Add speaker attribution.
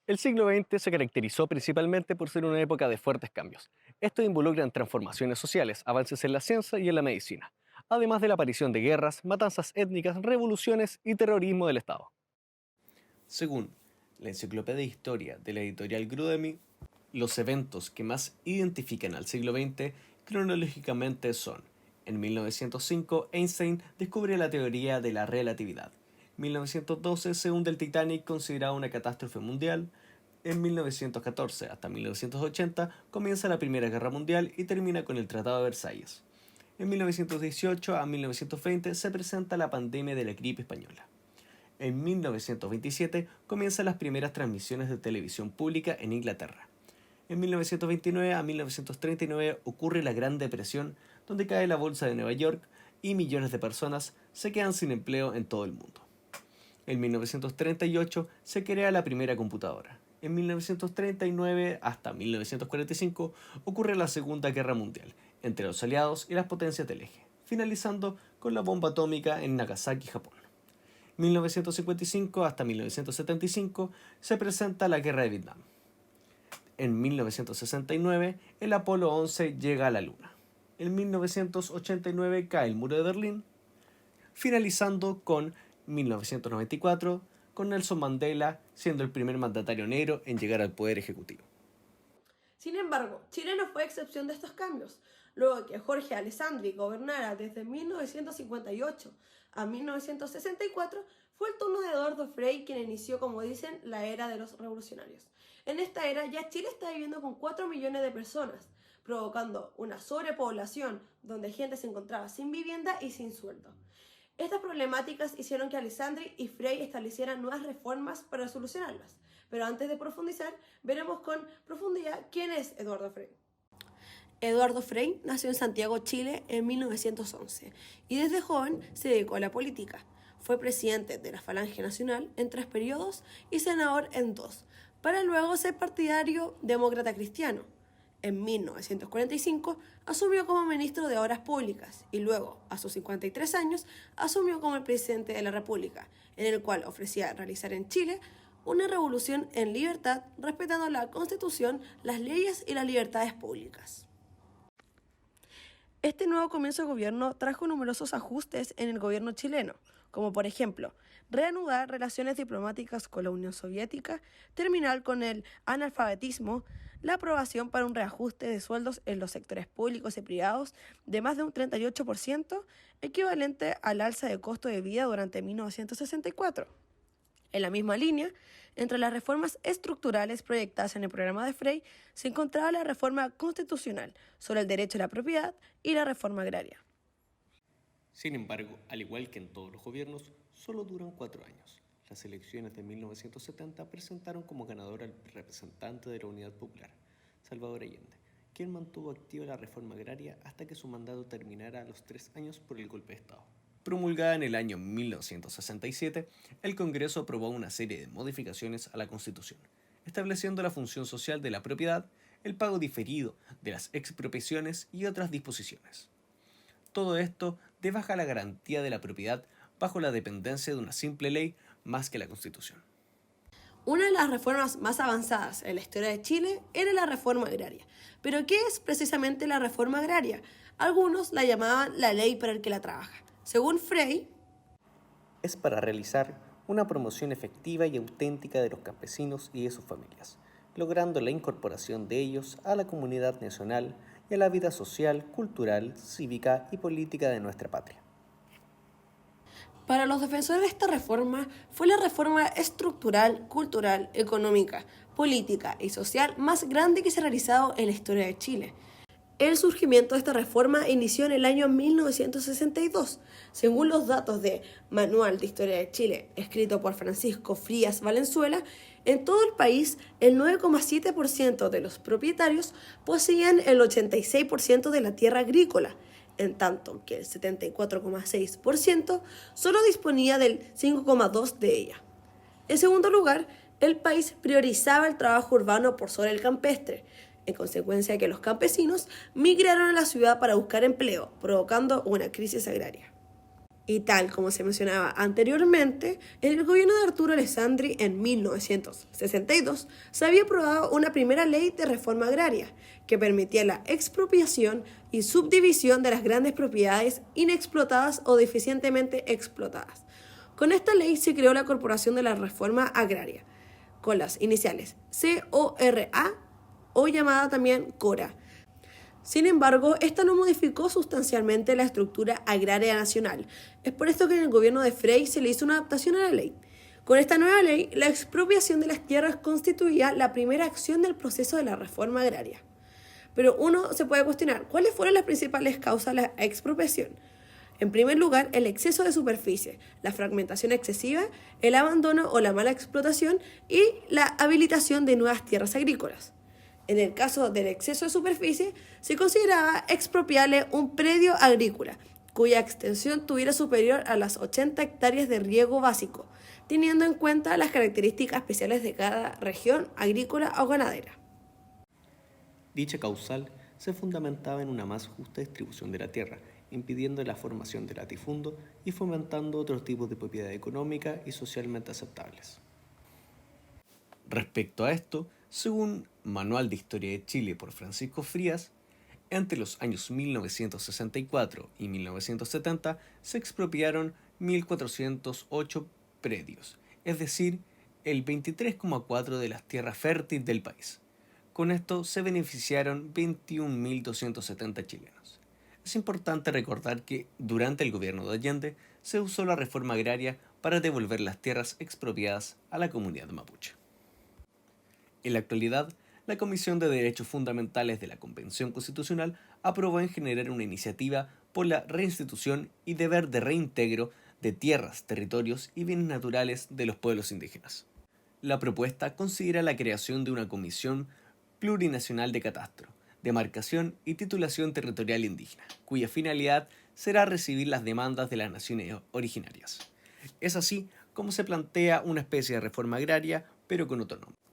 Speaker 1: El siglo XX se caracterizó principalmente por ser una época de fuertes cambios. Esto involucra transformaciones sociales, avances en la ciencia y en la medicina, además de la aparición de guerras, matanzas étnicas, revoluciones y terrorismo del Estado. Según la Enciclopedia de Historia de la editorial Grudemy, los eventos que más identifican al siglo XX cronológicamente son: en 1905, Einstein descubre la teoría de la relatividad. En 1912 se hunde el Titanic, considerado una catástrofe mundial. En 1914 hasta 1980 comienza la Primera Guerra Mundial y termina con el Tratado de Versalles. En 1918 a 1920 se presenta la pandemia de la gripe española. En 1927 comienzan las primeras transmisiones de televisión pública en Inglaterra. En 1929 a 1939 ocurre la Gran Depresión, donde cae la bolsa de Nueva York y millones de personas se quedan sin empleo en todo el mundo. En 1938 se crea la primera computadora. En 1939 hasta 1945 ocurre la Segunda Guerra Mundial entre los aliados y las potencias del eje, finalizando con la bomba atómica en Nagasaki, Japón. 1955 hasta 1975 se presenta la Guerra de Vietnam. En 1969 el Apolo 11 llega a la Luna. En 1989 cae el muro de Berlín, finalizando con 1994 con Nelson Mandela siendo el primer mandatario negro en llegar al poder ejecutivo.
Speaker 2: Sin embargo, Chile no fue excepción de estos cambios. Luego de que Jorge Alessandri gobernara desde 1958 a 1964, fue el turno de Eduardo Frei quien inició, como dicen, la era de los revolucionarios. En esta era ya Chile está viviendo con 4 millones de personas, provocando una sobrepoblación donde gente se encontraba sin vivienda y sin sueldo. Estas problemáticas hicieron que Alessandri y Frei establecieran nuevas reformas para solucionarlas. Pero antes de profundizar, veremos con profundidad quién es Eduardo Frei. Eduardo Frei nació en Santiago, Chile, en 1911 y desde joven se dedicó a la política. Fue presidente de la Falange Nacional en 3 periodos y senador en 2, para luego ser partidario demócrata cristiano. En 1945 asumió como ministro de Obras Públicas y luego, a sus 53 años, asumió como el presidente de la República, en el cual ofrecía realizar en Chile una revolución en libertad, respetando la Constitución, las leyes y las libertades públicas. Este nuevo comienzo de gobierno trajo numerosos ajustes en el gobierno chileno, como por ejemplo, reanudar relaciones diplomáticas con la Unión Soviética, terminar con el analfabetismo, la aprobación para un reajuste de sueldos en los sectores públicos y privados de más de un 38%, equivalente al alza de costo de vida durante 1964. En la misma línea, entre las reformas estructurales proyectadas en el programa de Frei, se encontraba la reforma constitucional sobre el derecho a la propiedad y la reforma agraria.
Speaker 1: Sin embargo, al igual que en todos los gobiernos, solo duran 4 años. Las elecciones de 1970 presentaron como ganador al representante de la Unidad Popular, Salvador Allende, quien mantuvo activa la reforma agraria hasta que su mandato terminara a los 3 años por el golpe de Estado. Promulgada en el año 1967, el Congreso aprobó una serie de modificaciones a la Constitución, estableciendo la función social de la propiedad, el pago diferido de las expropiaciones y otras disposiciones. Todo esto debaja la garantía de la propiedad bajo la dependencia de una simple ley más que la Constitución.
Speaker 2: Una de las reformas más avanzadas en la historia de Chile era la reforma agraria. ¿Pero qué es precisamente la reforma agraria? Algunos la llamaban la ley para el que la trabaja. Según Frei,
Speaker 1: Es para realizar una promoción efectiva y auténtica de los campesinos y de sus familias, logrando la incorporación de ellos a la comunidad nacional y a la vida social, cultural, cívica y política de nuestra patria.
Speaker 2: para los defensores de esta reforma, fue la reforma estructural, cultural, económica, política y social más grande que se ha realizado en la historia de Chile. El surgimiento de esta reforma inició en el año 1962. Según los datos de Manual de Historia de Chile, escrito por Francisco Frías Valenzuela, en todo el país el 9,7% de los propietarios poseían el 86% de la tierra agrícola, en tanto que el 74,6% solo disponía del 5,2% de ella. En segundo lugar, el país priorizaba el trabajo urbano por sobre el campestre, en consecuencia de que los campesinos migraron a la ciudad para buscar empleo, provocando una crisis agraria. Y tal como se mencionaba anteriormente, en el gobierno de Arturo Alessandri en 1962 se había aprobado una primera ley de reforma agraria que permitía la expropiación y subdivisión de las grandes propiedades inexplotadas o deficientemente explotadas. Con esta ley se creó la Corporación de la Reforma Agraria, con las iniciales CORA o llamada también CORA. Sin embargo, esta no modificó sustancialmente la estructura agraria nacional. Es por esto que en el gobierno de Frei se le hizo una adaptación a la ley. Con esta nueva ley, la expropiación de las tierras constituía la primera acción del proceso de la reforma agraria. Pero uno se puede cuestionar, ¿cuáles fueron las principales causas de la expropiación? En primer lugar, el exceso de superficie, la fragmentación excesiva, el abandono o la mala explotación y la habilitación de nuevas tierras agrícolas. En el caso del exceso de superficie, se consideraba expropiable un predio agrícola, cuya extensión tuviera superior a las 80 hectáreas de riego básico, teniendo en cuenta las características especiales de cada región agrícola o ganadera.
Speaker 1: Dicha causal se fundamentaba en una más justa distribución de la tierra, impidiendo la formación de latifundio y fomentando otros tipos de propiedad económica y socialmente aceptables. Respecto a esto, según Manual de Historia de Chile por Francisco Frías, entre los años 1964 y 1970 se expropiaron 1.408 predios, es decir, el 23,4% de las tierras fértiles del país. Con esto se beneficiaron 21.270 chilenos. Es importante recordar que durante el gobierno de Allende se usó la reforma agraria para devolver las tierras expropiadas a la comunidad mapuche. En la actualidad, la Comisión de Derechos Fundamentales de la Convención Constitucional aprobó en general una iniciativa por la reinstitución y deber de reintegro de tierras, territorios y bienes naturales de los pueblos indígenas. La propuesta considera la creación de una comisión plurinacional de catastro, demarcación y titulación territorial indígena, cuya finalidad será recibir las demandas de las naciones originarias. Es así como se plantea una especie de reforma agraria, pero con otro nombre.